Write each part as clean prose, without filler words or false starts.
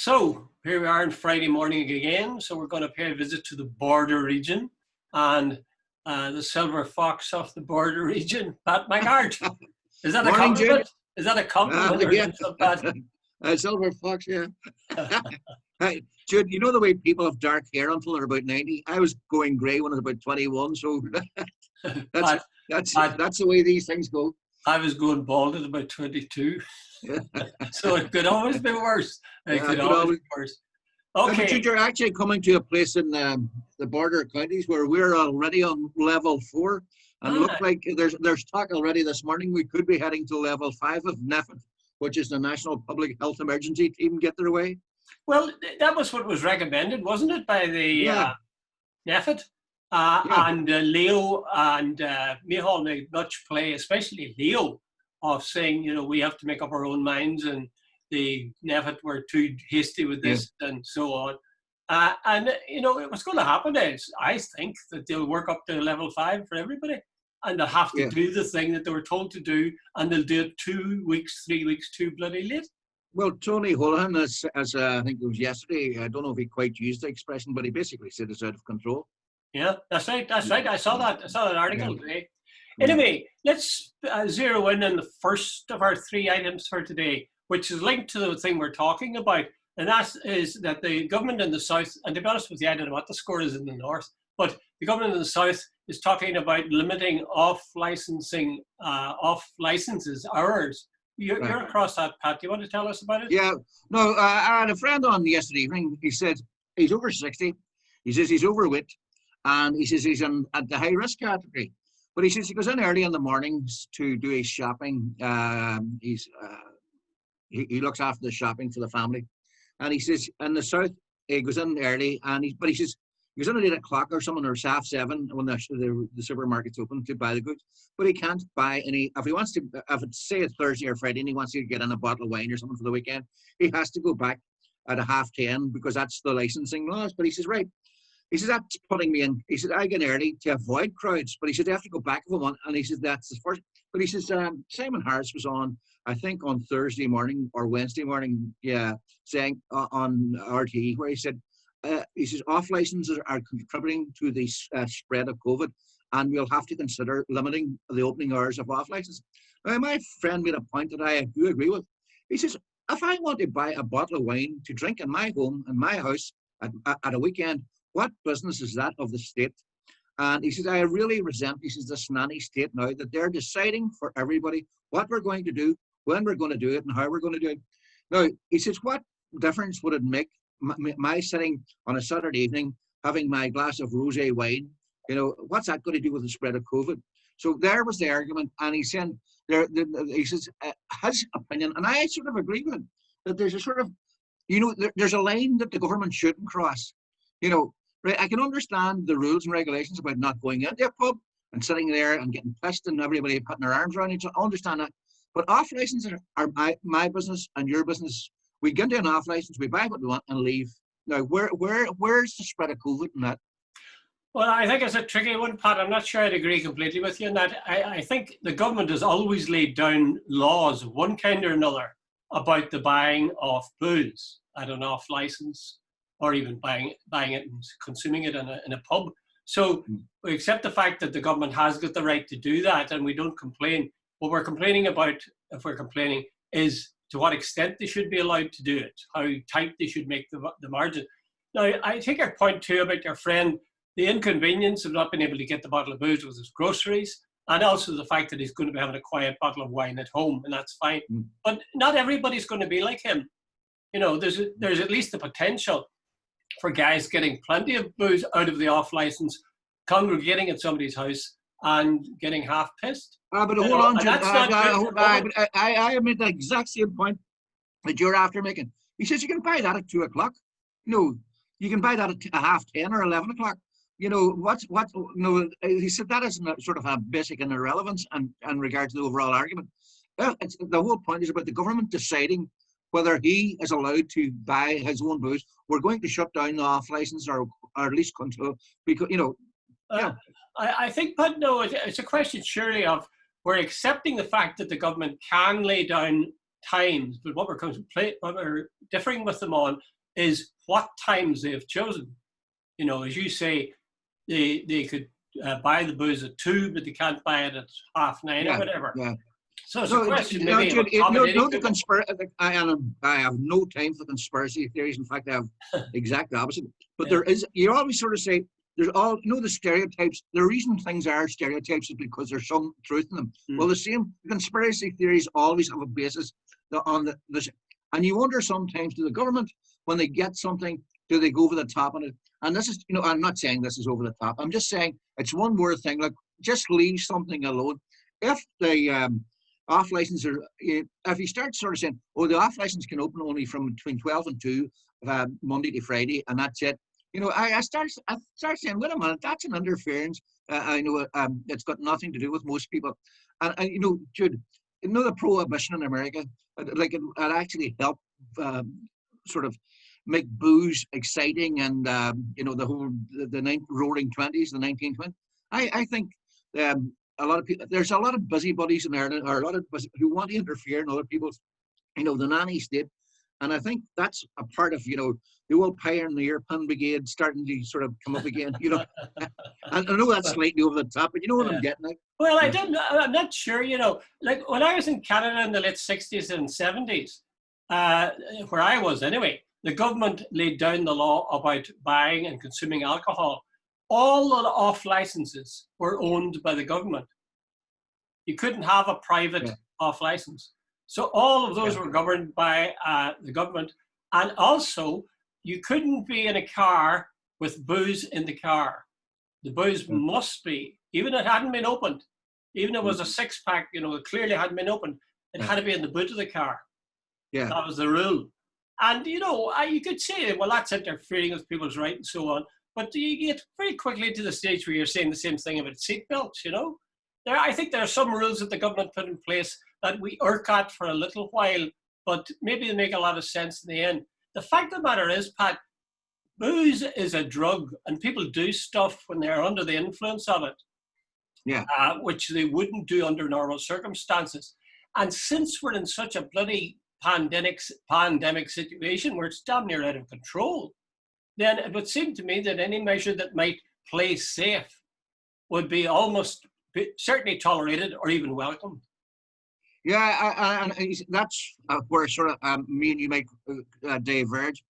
So here we are on Friday morning again. So we're going to pay a visit to the border region and the silver fox of the border region, Pat McGart. Is that a Morning, Jude. compliment? Is that a compliment or Yeah. insult, Pat? Silver fox, yeah. Hey, Jude, you know the way people have dark hair until they're about 90? I was going grey when I was about 21, so Pat, that's the way these things go. I was going bald at about 22. Yeah. So it could always be worse. It Yeah, could always be worse. But Okay. Jude, you're actually coming to a place in the border counties where we're already on level 4, and look like there's talk already this morning we could be heading to level 5 of NEFIT, which is the National Public Health Emergency Team, get their way. Well, that was what was recommended, wasn't it, by the NEFIT? And Leo and Micheál made much play, especially Leo, of saying, you know, we have to make up our own minds, and the NEFIT were too hasty with this and so on. And, you know, what's going to happen is, I think that they'll work up to level 5 for everybody, and they'll have to do the thing that they were told to do, and they'll do it 2 weeks, 3 weeks too bloody late. Well, Tony Holohan, as I think it was yesterday, I don't know if he quite used the expression, but he basically said it's out of control. Yeah, that's right. That's right. I saw that. I saw that article today. Anyway, let's zero in on the first of our 3 items for today, which is linked to the thing we're talking about. And that is that the government in the South, and to be honest with you, I don't know what the score is in the North, but the government in the South is talking about limiting off licenses hours. You're across that, Pat. Do you want to tell us about it? Yeah. No, I had a friend on yesterday evening. He said he's over 60. He says he's overweight. And he says he's at the high-risk category. But he says he goes in early in the mornings to do his shopping. He looks after the shopping for the family. And he says in the South, he goes in early. But he says he goes in at 8 o'clock or something, or 7:30 when the supermarket's open to buy the goods. But he can't buy any. If he wants to, if it's, say it's Thursday or Friday and he wants to get in a bottle of wine or something for the weekend, he has to go back at 10:30 because that's the licensing laws. But he says, right. He says, that's putting me in. He said, I get early to avoid crowds. But he said, they have to go back if I want. And he says, that's the first. But he says, Simon Harris was on, I think, on Thursday morning or Wednesday morning, saying on RT, where he says, off licenses are contributing to the spread of COVID, and we'll have to consider limiting the opening hours of off licenses. Now, my friend made a point that I do agree with. He says, if I want to buy a bottle of wine to drink in my home, in my house, at a weekend, what business is that of the state? And he says, I really resent, he says, this nanny state now, that they're deciding for everybody what we're going to do, when we're going to do it, and how we're going to do it. Now, he says, what difference would it make my sitting on a Saturday evening, having my glass of rosé wine? You know, what's that going to do with the spread of COVID? So there was the argument, and he's saying, he says, his opinion, and I sort of agree with him, that there's a sort of, you know, there's a line that the government shouldn't cross. You know, right, I can understand the rules and regulations about not going into a pub and sitting there and getting pissed and everybody putting their arms around each other. I understand that. But off licenses are my business and your business. We get into an off license, we buy what we want and leave. Now, where's the spread of COVID in that? Well, I think it's a tricky one, Pat. I'm not sure I'd agree completely with you in that. I think the government has always laid down laws of one kind or another about the buying of booze at an off license, or even buying it and consuming it in a pub. So we accept the fact that the government has got the right to do that, and we don't complain. What we're complaining about, if we're complaining, is to what extent they should be allowed to do it, how tight they should make the margin. Now, I take your point too about your friend, the inconvenience of not being able to get the bottle of booze with his groceries, and also the fact that he's going to be having a quiet bottle of wine at home, and that's fine. But not everybody's going to be like him. You know, there's at least the potential for guys getting plenty of booze out of the off license, congregating at somebody's house and getting half pissed. But hold on, I made the exact same point that you're after making. He says you can buy that at 2 o'clock. No, you can buy that at 10:30 or 11 o'clock. You know, he said that is sort of a basic irrelevance in regard to the overall argument. The whole point is about the government deciding whether he is allowed to buy his own booze. We're going to shut down the off license or at least control, because, you know. I think, but no, it's a question surely of we're accepting the fact that the government can lay down times, but what we're differing with them on is what times they have chosen. You know, as you say, they could buy the booze at 2, but they can't buy it at 9:30 or whatever. Yeah. So it's No, a question no, maybe of Jude, accommodating the people. I have no time for conspiracy theories. In fact, I have the exact opposite. But Yeah. you always sort of say, there's all, the stereotypes. The reason things are stereotypes is because there's some truth in them. Well, the same conspiracy theories always have a basis on this. And you wonder sometimes, do the government, when they get something, do they go over the top on it? And this is, I'm not saying this is over the top. I'm just saying it's one more thing. Like, just leave something alone. If the off license, if you start sort of saying, oh, the off license can open only from between 12 and 2, Monday to Friday, and that's it. I start saying, wait a minute, that's an interference. I know it's got nothing to do with most people. And Jude, the prohibition in America, like it actually helped sort of make booze exciting, and the whole the roaring 20s, the 1920s. I think a lot of people, there's a lot of busybodies in Ireland, or a lot of who want to interfere in other people's, the nanny state. And I think that's a part of, the old pioneer pun brigade starting to sort of come up again, I know that's slightly over the top, but you know what I'm getting at. Well, I'm not sure, like when I was in Canada in the late 60s and 70s, where I was anyway, the government laid down the law about buying and consuming alcohol. All the off licenses were owned by the government. You couldn't have a private off license. So all of those were governed by the government. And also, you couldn't be in a car with booze in the car. The booze must be, even if it hadn't been opened, even if it was a 6-pack, it clearly hadn't been opened, it had to be in the boot of the car. Yeah. That was the rule. And, you could say, well, that's interfering with people's rights and so on. But you get very quickly to the stage where you're saying the same thing about seatbelts, I think there are some rules that the government put in place that we irk at for a little while, but maybe they make a lot of sense in the end. The fact of the matter is, Pat, booze is a drug, and people do stuff when they're under the influence of it, which they wouldn't do under normal circumstances. And since we're in such a bloody pandemic situation where it's damn near out of control, then it would seem to me that any measure that might play safe would be almost certainly tolerated or even welcomed. Yeah, and that's where sort of me and you might diverge.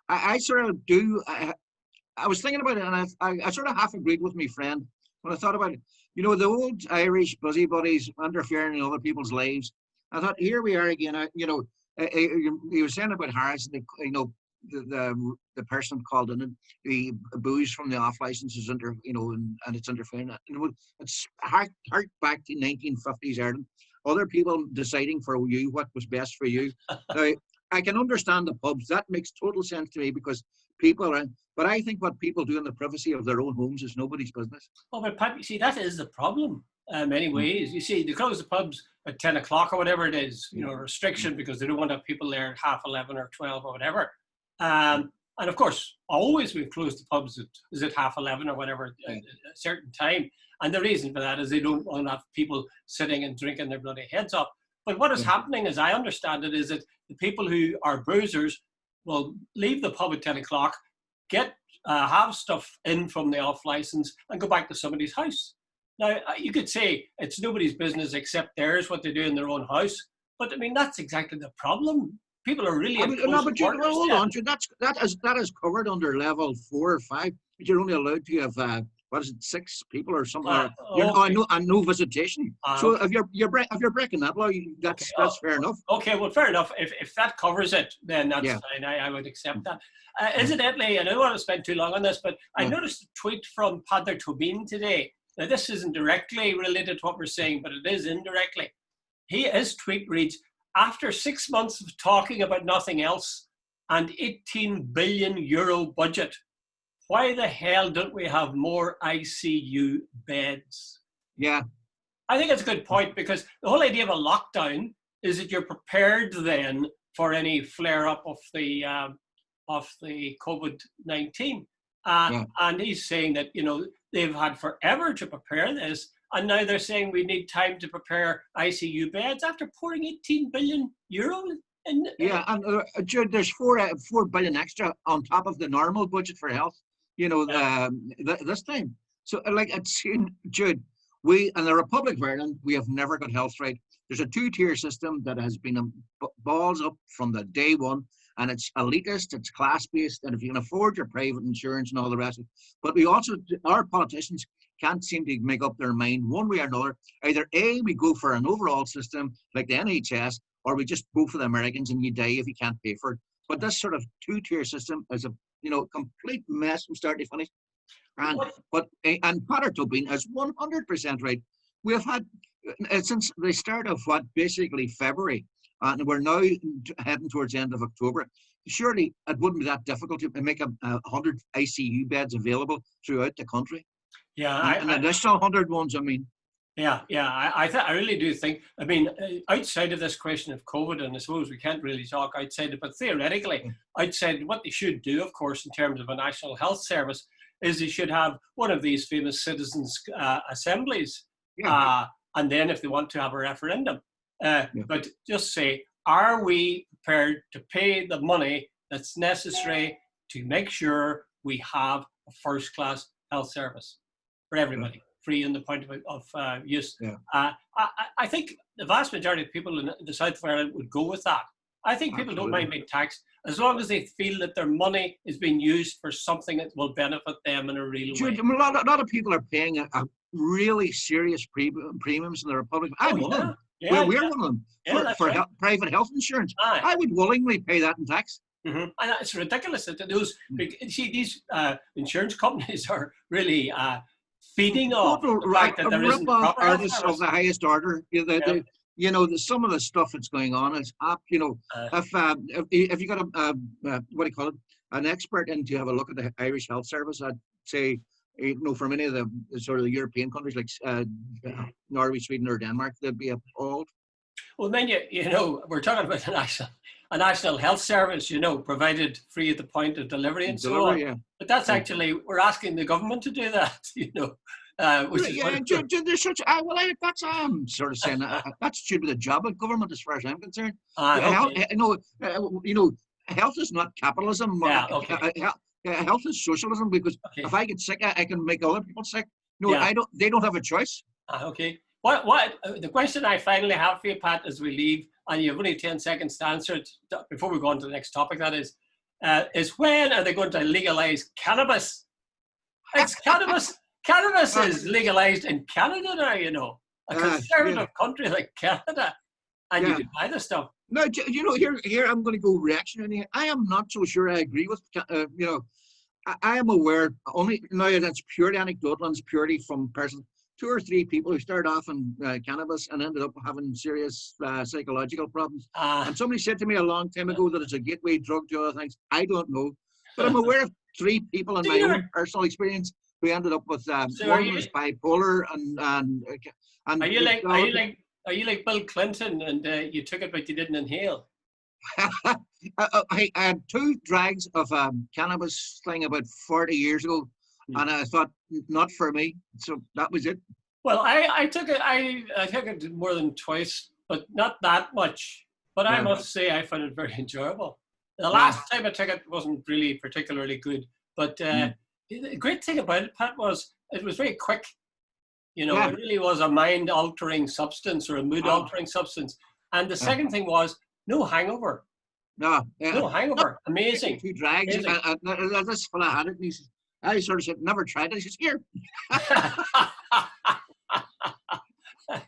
I sort of do. I was thinking about it, and I sort of half agreed with my friend when I thought about it. The old Irish busybodies interfering in other people's lives. I thought, here we are again. You were saying about Harris, the person called in, the booze from the off licenses and it's interfering. It's hark back to 1950s Ireland. Other people deciding for you what was best for you. Now, I can understand the pubs. That makes total sense to me because people are. But I think what people do in the privacy of their own homes is nobody's business. Oh, but Pat, you see, that is the problem in many ways. You see, they close the pubs at 10 o'clock or whatever it is, restriction because they don't want to have people there at 11:30 or 12 or whatever. And of course, always we've closed the pubs at 11:30 or whatever at a certain time. And the reason for that is they don't want to have people sitting and drinking their bloody heads off. But what is happening, as I understand it, is that the people who are boozers will leave the pub at 10 o'clock, have stuff in from the off license and go back to somebody's house. Now, you could say it's nobody's business except theirs, what they do in their own house. But I mean, that's exactly the problem. People are really hold on, that is covered under level 4 or 5. But you're only allowed to have 6 people or something. No visitation. So if you're breaking that law, that's fair enough. Okay, well, fair enough. If that covers it, then that's fine. I would accept that. Incidentally, I don't want to spend too long on this, but I noticed a tweet from Padre Tobin today. Now, this isn't directly related to what we're saying, but it is indirectly. His tweet reads, after 6 months of talking about nothing else and 18 billion euro budget, why the hell don't we have more ICU beds? Yeah. I think that's a good point because the whole idea of a lockdown is that you're prepared then for any flare-up of the COVID-19. And he's saying that, they've had forever to prepare this. and now they're saying we need time to prepare ICU beds after pouring 18 billion euro in. Yeah, and Jude, there's 4 billion extra on top of the normal budget for health. This time. So, like it's Jude, we in the Republic of Ireland, we have never got health right. There's a two-tier system that has been balls up from the day one, and it's elitist, it's class-based, and if you can afford your private insurance and all the rest of it. But we also, our politicians can't seem to make up their mind one way or another. Either A, we go for an overall system like the NHS, or we just go for the Americans and you die if you can't pay for it. But this sort of two-tier system is a complete mess from start to finish. And Potter Tobin is 100% right. We have had since the start of basically February, and we're now heading towards the end of October. Surely it wouldn't be that difficult to make 100 ICU beds available throughout the country. Yeah, an additional 100 ones. I mean. Yeah, I really do think. I mean, outside of this question of COVID, and I suppose we can't really talk outside it, but theoretically, outside what they should do, of course, in terms of a national health service, is they should have one of these famous citizens' assemblies, and then if they want to have a referendum, but just say, are we prepared to pay the money that's necessary to make sure we have a first-class health service for everybody? Free in the point of use. I think the vast majority of people in the south of Ireland would go with that. I think people don't mind being taxed as long as they feel that their money is being used for something that will benefit them in a real way. A lot of people are paying a really serious premiums in the Republic. I'm one of them. We're one of them for private health insurance. I would willingly pay that in tax. And it's ridiculous that those these insurance companies are really feeding off the fact that there isn't proper artists of the highest order. Some of the stuff that's going on is up. If you got what do you call it, an expert in to have a look at the Irish health service, I'd say for many of the sort of the European countries like Norway, Sweden, or Denmark, they'd be appalled. Well, then we're talking about a national health service, provided free at the point of delivery and so on. Yeah. But that's actually, we're asking the government to do that, which is there's such. That's sort of saying that should be the job of government, as far as I'm concerned. Health is not capitalism. Health is socialism, because if I get sick, I can make other people sick. I don't. They don't have a choice. Okay. What the question I finally have for you, Pat, as we leave, and you have only 10 seconds to answer it before we go on to the next topic, that is when are they going to legalize cannabis? It's cannabis. Cannabis is legalized in Canada now, a conservative country like Canada, and you can buy the stuff. No, here I'm going to go reactionary. I am not so sure I agree with, I am aware, only now that's purely anecdotal and it's purely from person. 2 or 3 people who started off in cannabis and ended up having serious psychological problems. And somebody said to me a long time ago that it's a gateway drug to other things. I don't know. But I'm aware of 3 people in my own personal experience who ended up with one was bipolar and are you like Bill Clinton and you took it but you didn't inhale? I had 2 drags of cannabis thing about 40 years ago. And I thought, not for me. So that was it. Well, I took it. I took it more than twice, but not that much. But I must say, I found it very enjoyable. The last time I took it wasn't really particularly good. But the great thing about it, Pat, was it was very quick. It really was a mind-altering substance or a mood-altering substance. And the second thing was no hangover. No hangover. Amazing. 2 drags. This fella had it. I sort of said, never tried it. I said, here.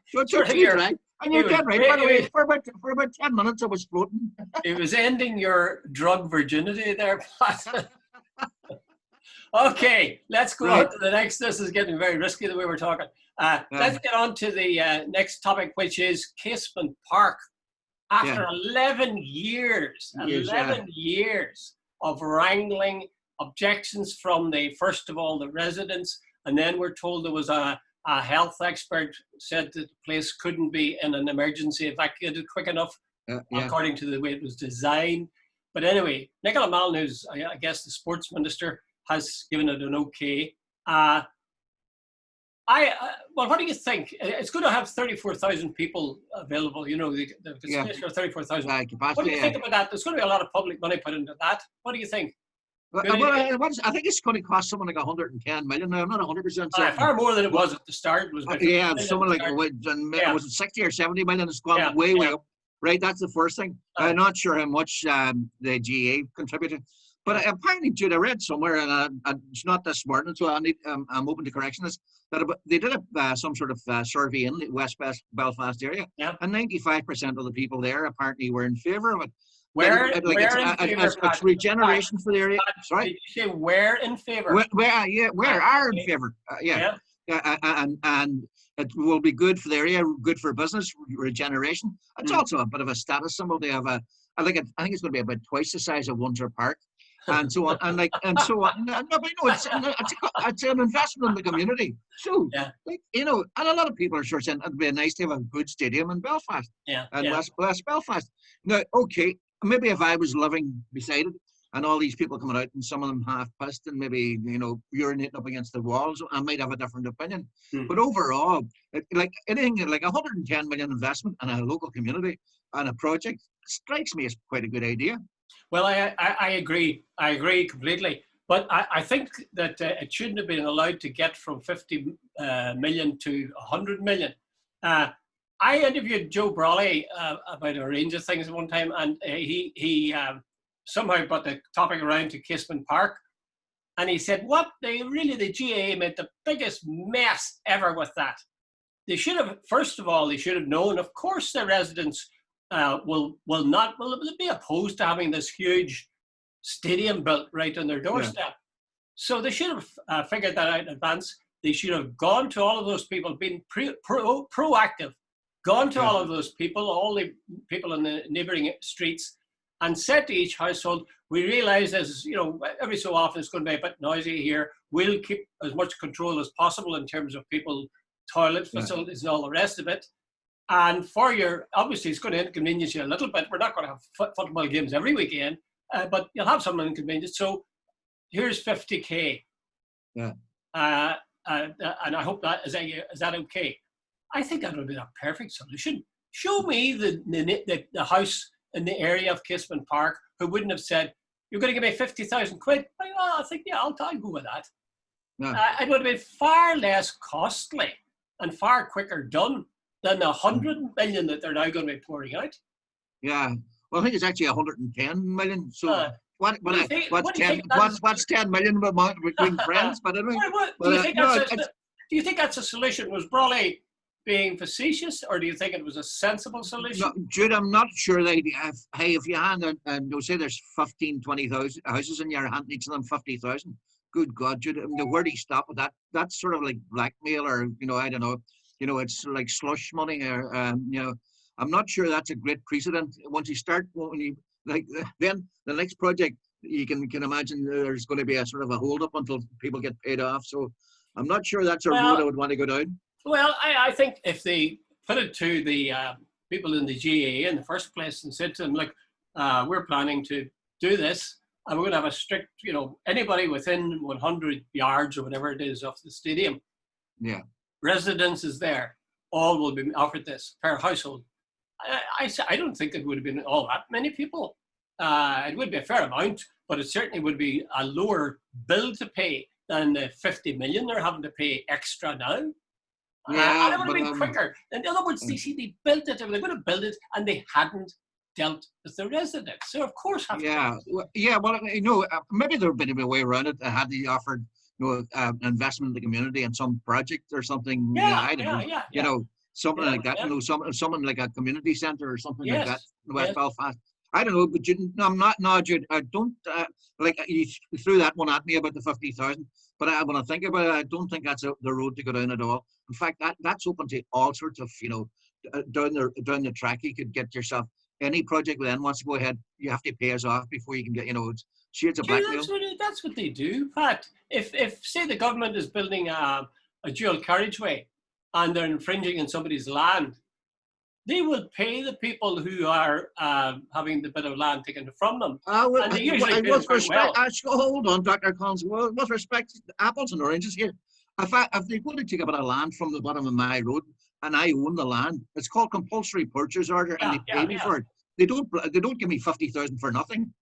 So it's right? And you're dead right. By the way, for about 10 minutes, I was floating. It was ending your drug virginity there, Pat. Okay, let's go on to the next. This is getting very risky the way we're talking. Let's get on to the next topic, which is Casement Park. After 11 years of wrangling, objections from first of all the residents, and then we're told there was a health expert said that the place couldn't be in an emergency evacuated quick enough according to the way it was designed. But anyway, Nicola Mallon, who's I guess the sports minister, has given it an okay. Well, what do you think? It's going to have 34,000 people available. You know, the Yeah, space for 34,000. What do capacity. you think about that? There's going to be a lot of public money put into that. What do you think? Good idea? I think it's going to cost something like 110 million. Now, I'm not 100% certain. Far more than it But, was at the start. It was about 50 yeah, million someone at like, the start. Yeah, was it 60 or 70 million? It's gone yeah, way, way yeah. up. Right, that's the first thing. I'm not sure how much the GA contributed. But apparently, Jude, I read somewhere, and it's not this morning, so I'm open to correction this, that they did some sort of survey in the West Belfast area, Yeah. and 95% of the people there apparently were in favour of it. Where in favour? It's regeneration for the area. Sorry? Did you say where in favour? Where are in favour? Yeah. And it will be good for the area, good for business regeneration. It's also a bit of a status symbol. They have I think it's going to be about twice the size of Windsor Park, and so on, and so on. No, but it's an investment in the community. So, and a lot of people are sure saying it'd be nice to have a good stadium in Belfast, and West Belfast. Now, okay, maybe if I was living beside it, and all these people coming out, and some of them half pissed, and maybe urinating up against the walls, I might have a different opinion. But overall, anything like 110 million investment in a local community and a project strikes me as quite a good idea. Well, I agree. I agree completely. But I think that it shouldn't have been allowed to get from 50 million to 100 million. I interviewed Joe Brawley about a range of things at one time, and he somehow brought the topic around to Casement Park, and he said, the GAA made the biggest mess ever with that. They should have, first of all, known, of course, the residents will be opposed to having this huge stadium built right on their doorstep. Yeah. So they should have figured that out in advance. They should have gone to all of those people, been proactive, gone to all of those people, all the people in the neighbouring streets, and said to each household, we realise as every so often it's going to be a bit noisy here. We'll keep as much control as possible in terms of people, toilet facilities, and all the rest of it. And obviously it's going to inconvenience you a little bit. We're not going to have football games every weekend, but you'll have some inconvenience. So here's 50k. Yeah. And I hope is that okay? I think that would be a perfect solution. Show me the house in the area of Casement Park who wouldn't have said, you're going to give me 50,000 quid. I think, I'll go with that. No. It would have been far less costly and far quicker done than the 100 million that they're now going to be pouring out. Yeah. Well, I think it's actually 110 million. So what's 10 million between friends? But anyway, do you think that's a solution? Was Brawley being facetious, or do you think it was a sensible solution? No, Jude, I'm not sure that if you hand and you'll say there's 15, 20,000 houses in your hand, each of them 50,000. Good God, Jude, where do you stop with that? That's sort of like blackmail, or I don't know. It's like slush money, or I'm not sure that's a great precedent. Once you start, then the next project, you can imagine there's going to be a sort of a hold up until people get paid off. So I'm not sure that's a road I would want to go down. Well, I think if they put it to the people in the GAA in the first place and said to them, look, we're planning to do this, and we're going to have a strict, anybody within 100 yards or whatever it is of the stadium. Yeah. Residences there, all will be offered this per household. I don't think it would have been all that many people. It would be a fair amount, but it certainly would be a lower bill to pay than the 50 million they're having to pay extra now. Yeah, and it would have been quicker. In other words, they built it, they were going to build it, and they hadn't dealt with the residents. So of course, maybe there would have been a way around it. Had they offered, investment in the community and some project or something. I don't know. Something like that. Something like a community centre or something like that in West Belfast. I don't know, but I'm not. No, Jude, I don't you threw that one at me about the 50,000. But when I think about it, I don't think that's the road to go down at all. In fact, that's open to all sorts of, down the track. You could get yourself any project then wants to go ahead. You have to pay us off before you can get, it's shades of blackmail. That's what they do, Pat. If say the government is building a dual carriageway and they're infringing on somebody's land, they will pay the people who are having the bit of land taken from them. Hold on, Dr. Collins. With respect, apples and oranges here. if they're going to take a bit of land from the bottom of my road and I own the land, it's called compulsory purchase order, and they pay me for it. They don't give me 50,000 for nothing.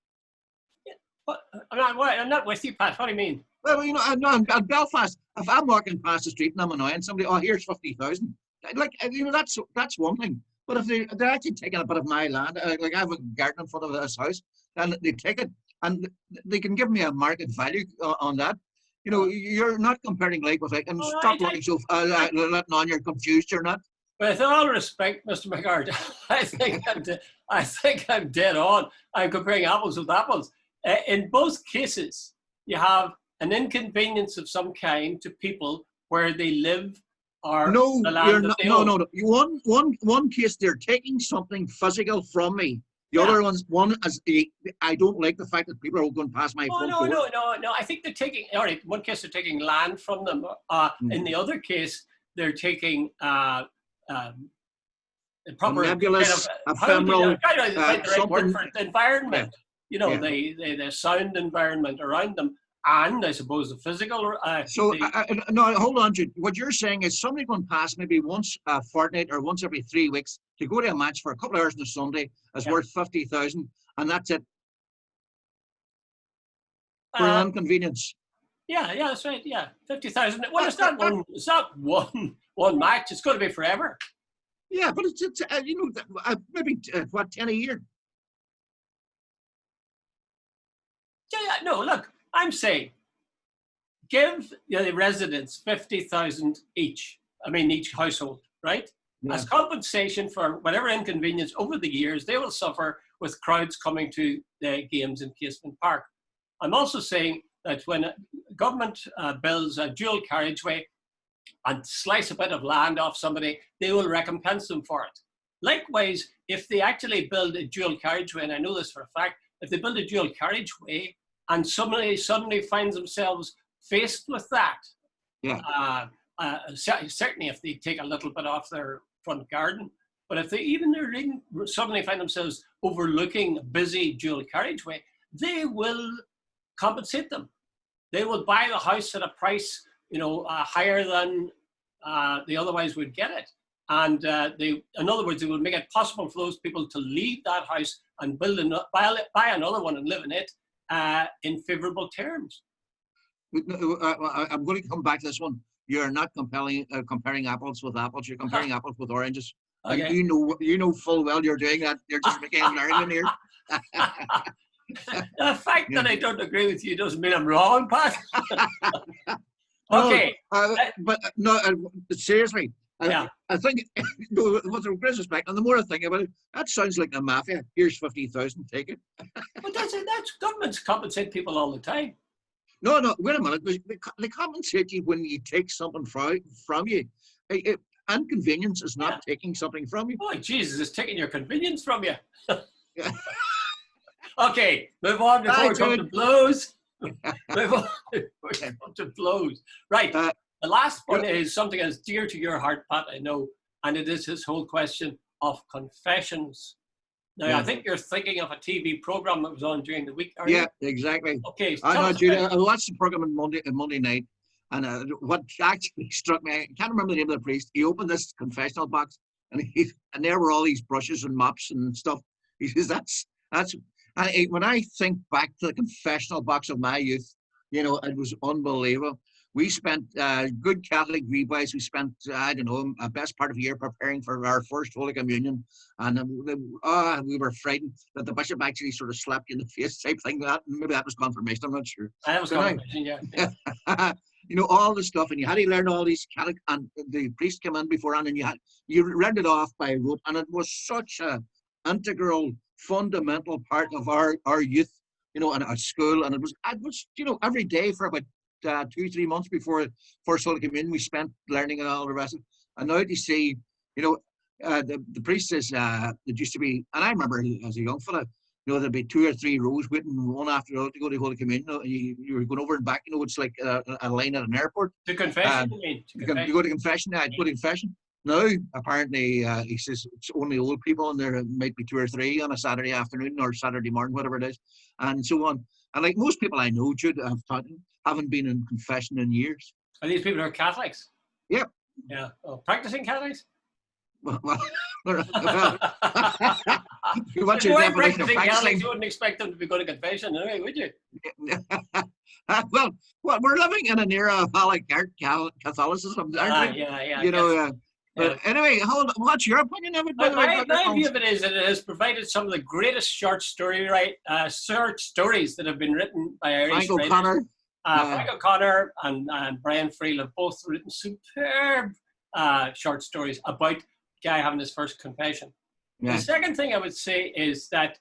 But I'm not with you, Pat. What do you mean? Well, you know, in Belfast, if I'm walking past the street and I'm annoying somebody, oh, here's 50,000. Like, you know, that's one thing. But if they're actually taking a bit of my land, like I have a garden in front of this house, and they take it, and they can give me a market value on that. You know, you're not comparing like with like, and stop looking so letting on you're confused. You're not. With all respect, Mr. McGard, I think I'm dead on. I'm comparing apples with apples. In both cases, you have an inconvenience of some kind to people where they live or no, the land you're that not, they no, own. no, no. One case they're taking something physical from me. The other one is I don't like the fact that people are going past my front door. No. I think they're taking, all right, in one case they're taking land from them. In the other case, they're taking proper nebulous, kind of, ephemeral, the right word something. for it, the environment. Yeah. You know, Yeah. the sound environment around them, and I suppose the physical. No, hold on, Jude. What you're saying is somebody going past maybe once a fortnight or once every 3 weeks to go to a match for a couple of hours on a Sunday is worth 50,000, and that's it for an inconvenience. Yeah, that's right. Yeah, 50,000. Well, it's not one. It's not one match. It's going to be forever. Yeah, but it's you know, maybe what, 10 a year. Yeah. No, look, I'm saying give the residents 50,000 each. I mean, each household, right? Yeah. As compensation for whatever inconvenience over the years they will suffer with crowds coming to the games in Casement Park. I'm also saying that when government builds a dual carriageway and slice a bit of land off somebody, they will recompense them for it. Likewise, if they actually build a dual carriageway, and I know this for a fact, if they build a dual carriageway and somebody suddenly finds themselves faced with that, certainly if they take a little bit off their front garden, but if they suddenly find themselves overlooking a busy dual carriageway, they will compensate them. They will buy the house at a price, higher than they otherwise would get it. And in other words, they will make it possible for those people to leave that house and buy another one and live in it in favourable terms. I'm going to come back to this one. You're not comparing apples with apples. You're comparing apples with oranges. Okay. You know full well you're doing that. You're just making an argument here. The fact that I don't agree with you doesn't mean I'm wrong, Pat. Okay. Seriously. I think, with the greatest respect, and the more I think about it, that sounds like the mafia. Here's 50,000, take it. But that's governments compensate people all the time. No, wait a minute. They compensate you when you take something from you. Inconvenience is not taking something from you. Oh, Jesus, it's taking your convenience from you. Okay, move on before we come to blows. Move on before we come to blows. Right. The last one is something that's dear to your heart, Pat, I know, and it is this whole question of confessions. Now, I think you're thinking of a TV program that was on during the week, are you? Yeah, exactly. Okay. I know, Jude. I watched the program on Monday night, and what actually struck me, I can't remember the name of the priest. He opened this confessional box, and there were all these brushes and mops and stuff. He says, that's. And when I think back to the confessional box of my youth, it was unbelievable. We spent, good Catholic wee-boys, we spent, a best part of a year preparing for our first Holy Communion. And we were frightened that the bishop actually sort of slapped you in the face type thing. Maybe that was confirmation, I'm not sure. That was confirmation, yeah. All the stuff, and you had to learn all these Catholic, and the priest came in beforehand, and you read it off by rote, and it was such a integral, fundamental part of our youth, in our school, and it was every day for about 2-3 months before first Holy Communion we spent learning and all the rest of it. And now to see, the priest says it used to be, and I remember as a young fella, there'd be 2 or 3 rows waiting one after the other to go to Holy Communion. You were going over and back, it's like a line at an airport. To confession, you mean? You go to confession, I'd go to confession. Now, apparently, he says it's only old people, and there might be 2 or 3 on a Saturday afternoon or Saturday morning, whatever it is, and so on. And like most people I know, Jude, haven't been in confession in years. Are these people who are Catholics? Yep. Yeah. Oh, practicing Catholics? Well, what's If your you weren't definition of practicing Catholics, practicing? you wouldn't expect them to be going to confession anyway, would you? Well, we're living in an era of Catholicism, aren't we? Yeah, I You guess. know. Yeah. But anyway, what's your opinion of it, by My, the way, my, Dr. my view Holmes? of it is that it has provided some of the greatest short stories that have been written by Irish Frank writers. O'Connor. Frank O'Connor and Brian Friel have both written superb short stories about guy having his first confession. Yeah. The second thing I would say is that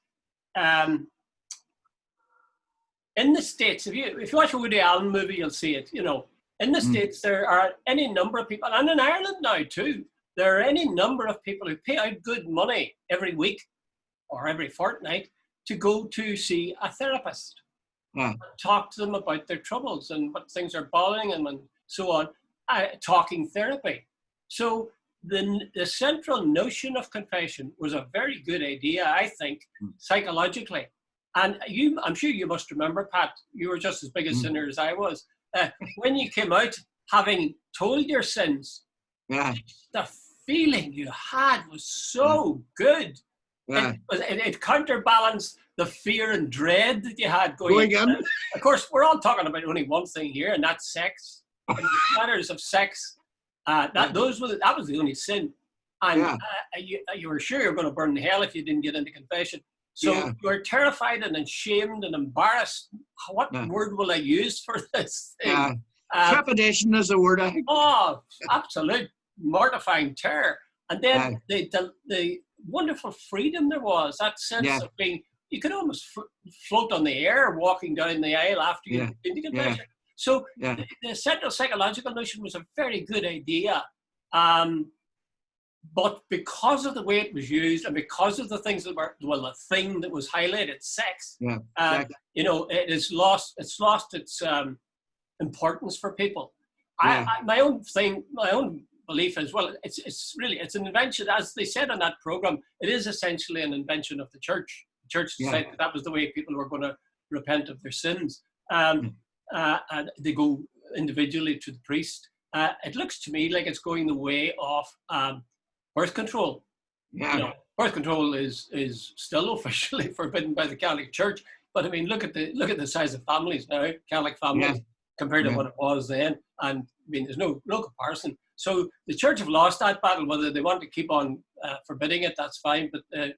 in the States, if you watch a Woody Allen movie, you'll see it. You know, in the States, there are any number of people, and in Ireland now too, there are any number of people who pay out good money every week or every fortnight to go to see a therapist. Yeah. Talk to them about their troubles and what things are bothering them and so on. Talking therapy. So the central notion of confession was a very good idea, I think, psychologically. And I'm sure you must remember, Pat, you were just as big a sinner as I was. When you came out having told your sins, the feeling you had was so good. Yeah. It counterbalanced the fear and dread that you had going in. Of course, we're all talking about only one thing here, and that's sex. In matters of sex, that was the only sin, and you were sure you were going to burn in hell if you didn't get into confession. So you were terrified and ashamed and embarrassed. What word will I use for this thing? Trepidation is the word, I think. Oh, absolute mortifying terror. And then the wonderful freedom there was, that sense of being, you could almost float on the air walking down the aisle after you had been to confession. So the central psychological notion was a very good idea. But because of the way it was used and because of the things that were, well, the thing that was highlighted, sex, you know, it's lost its importance for people. My own belief as well, it's an invention, as they said on that program, it is essentially an invention of the church. The church decided that was the way people were going to repent of their sins. And they go individually to the priest. It looks to me like it's going the way of birth control. You know, birth control is still officially forbidden by the Catholic Church, but I mean, look at the size of families now, Catholic families, compared to what it was then, and I mean, there's no comparison. So the Church have lost that battle. Whether they want to keep on forbidding it, that's fine, but the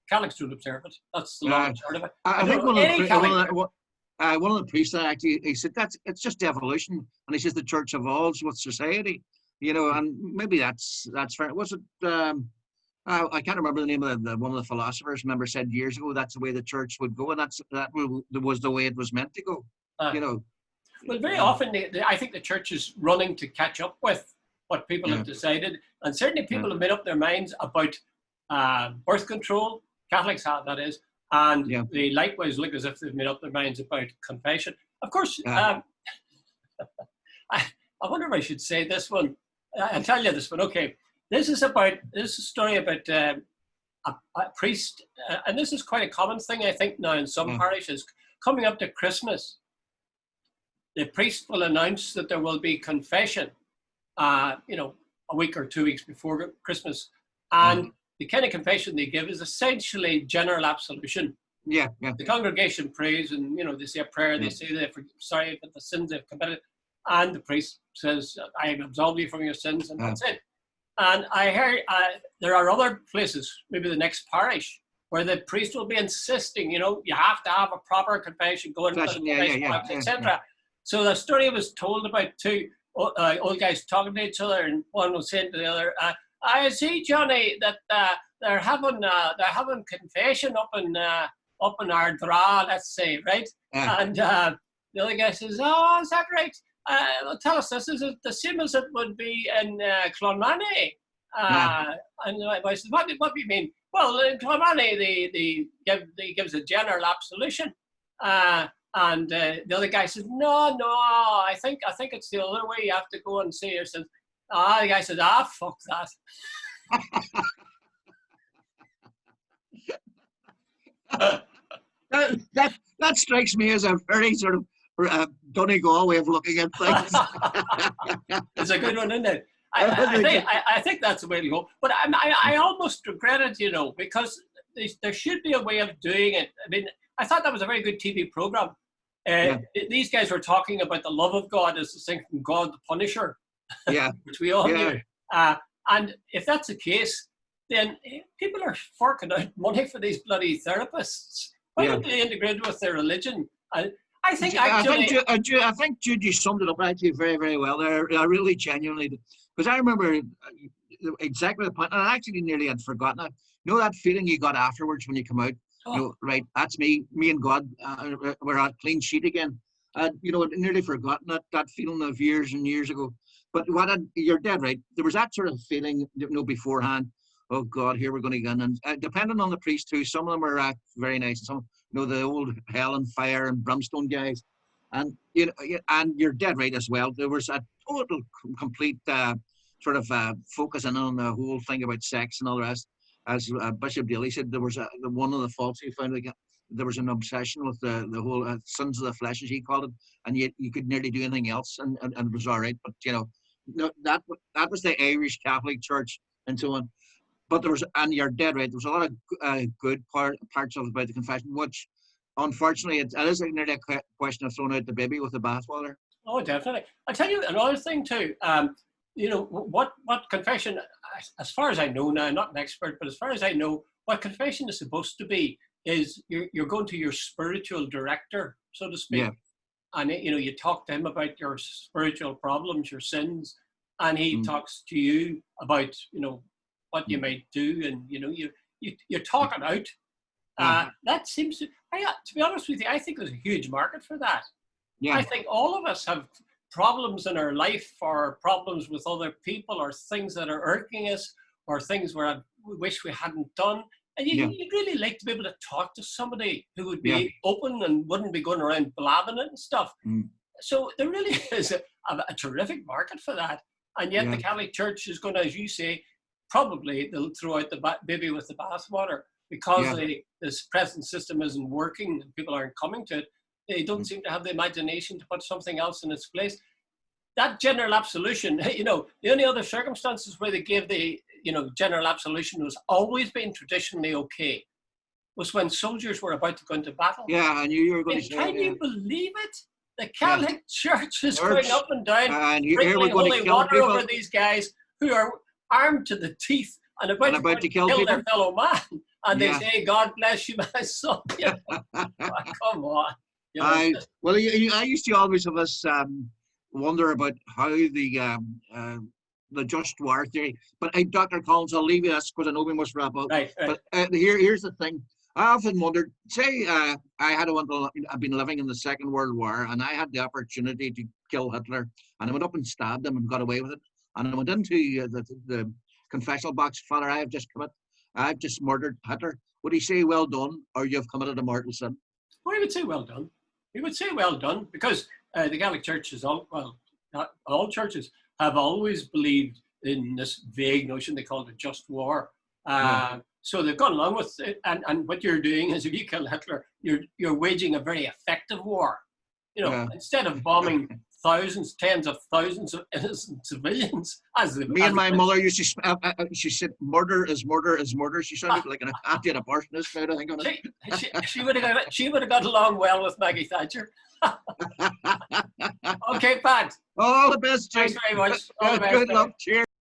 Catholics don't observe it. That's the long and short of it. I think one of the priests actually, he said it's just evolution, and he says the church evolves with society, you know, and maybe that's fair. Was it? I can't remember the name of one of the philosophers. Remember said years ago that's the way the church would go, and that was the way it was meant to go. You know. Well, very often I think the church is running to catch up with what people have decided, and certainly people have made up their minds about birth control. Catholics have, that is. And they likewise look as if they've made up their minds about confession. Of course, I wonder if I should say this one. I'll tell you this one. Okay, this is a story about a priest, and this is quite a common thing, I think, now in some parishes. Coming up to Christmas, the priest will announce that there will be confession, you know, a week or 2 weeks before Christmas, and the kind of confession they give is essentially general absolution. The congregation prays, and you know, they say a prayer. They say they're sorry for the sins they've committed, and the priest says, "I absolve you from your sins," and that's it. And I heard there are other places, maybe the next parish, where the priest will be insisting, you know, you have to have a proper confession, go into the confession box, etc. So the story was told about two old guys talking to each other, and one was saying to the other, "I see, Johnny, that they're having confession up in Ardra, let's say, right?" And the other guy says, "Oh, is that right? Well, tell us this. Is it the same as it would be in Clonmany?" And the wife says, "What do you mean?" "Well, in Clonmany, they gives a general absolution." And the other guy says, no, I think it's the other way. You have to go and say your sins. The guy says, fuck that. That strikes me as a very sort of Donegal way of looking at things. It's a good one, isn't it? I think that's the way to go. But I almost regret it, you know, because there should be a way of doing it. I mean, I thought that was a very good TV program. These guys were talking about the love of God as distinct from God the Punisher, which we all knew. And if that's the case, then people are forking out money for these bloody therapists. Why don't they integrate with their religion? I think Jude, you summed it up actually very, very well there. I really genuinely, because I remember exactly the point, and I actually nearly had forgotten it. You know that feeling you got afterwards when you come out? You know, right, that's me and God, we're on a clean sheet again. You know, I'd nearly forgotten that feeling of years and years ago. But you're dead right. There was that sort of feeling, you know, beforehand. Oh God, here we're going to go. And depending on the priest too, some of them are very nice, and some, you know, the old hell and fire and brimstone guys. And you know, and you're dead right as well. There was a total complete sort of focusing on the whole thing about sex and all the rest. As Bishop Daly said, there was one of the faults he found. There was an obsession with the whole sins of the flesh, as he called it, and yet you could nearly do anything else, and it was all right. But you know, no, that was the Irish Catholic Church and so on. But there was, and you're dead right, there was a lot of good parts of about the confession, which unfortunately it is nearly a question of throwing out the baby with the bathwater. Oh, definitely. I'll tell you another thing too. You know, what confession, as far as I know now, I'm not an expert, but as far as I know, what confession is supposed to be is you're going to your spiritual director, so to speak. And you know, you talk to him about your spiritual problems, your sins, and he talks to you about, you know, what you might do, and you know, you talk it out. That seems to be honest with you, I think there's a huge market for that. I think all of us have problems in our life, or problems with other people, or things that are irking us, or things where we wish we hadn't done. And you'd really like to be able to talk to somebody who would be open and wouldn't be going around blabbing it and stuff. So there really is a terrific market for that. And yet the Catholic Church is going to, as you say, probably they'll throw out the baby with the bathwater, because this present system isn't working and people aren't coming to it. They don't seem to have the imagination to put something else in its place. That general absolution, you know, the only other circumstances where they gave the, you know, general absolution was always been traditionally okay, was when soldiers were about to go into battle. Yeah, I knew you were going to say that. Can you believe it? The Catholic Church is going up and down, and sprinkling holy water over these guys who are armed to the teeth and about to kill their fellow man. And they say, God bless you, my son. You know? Come on. You know, I used to always have us wonder about how the just war theory. But Dr. Collins, I'll leave you this because I know we must wrap up. Right. But here's the thing. I often wondered, say I've been living in the Second World War, and I had the opportunity to kill Hitler, and I went up and stabbed him and got away with it. And I went into the confessional box, Father, I've just murdered Hitler. Would he say, well done, or you've committed a mortal sin? Well, he would say, well done. He would say, well done, because the Catholic Church is not all churches have always believed in this vague notion they call it a just war. So they've gone along with it, and what you're doing is, if you kill Hitler, you're waging a very effective war. You know, instead of bombing thousands, tens of thousands of innocent civilians, and my mother used to, she said, murder is murder is murder. She sounded like an anti-abortionist now, I think. On it. She would have got along well with Maggie Thatcher. Okay, Pat. All the best. Thanks very much. All the best. Good luck. Cheers.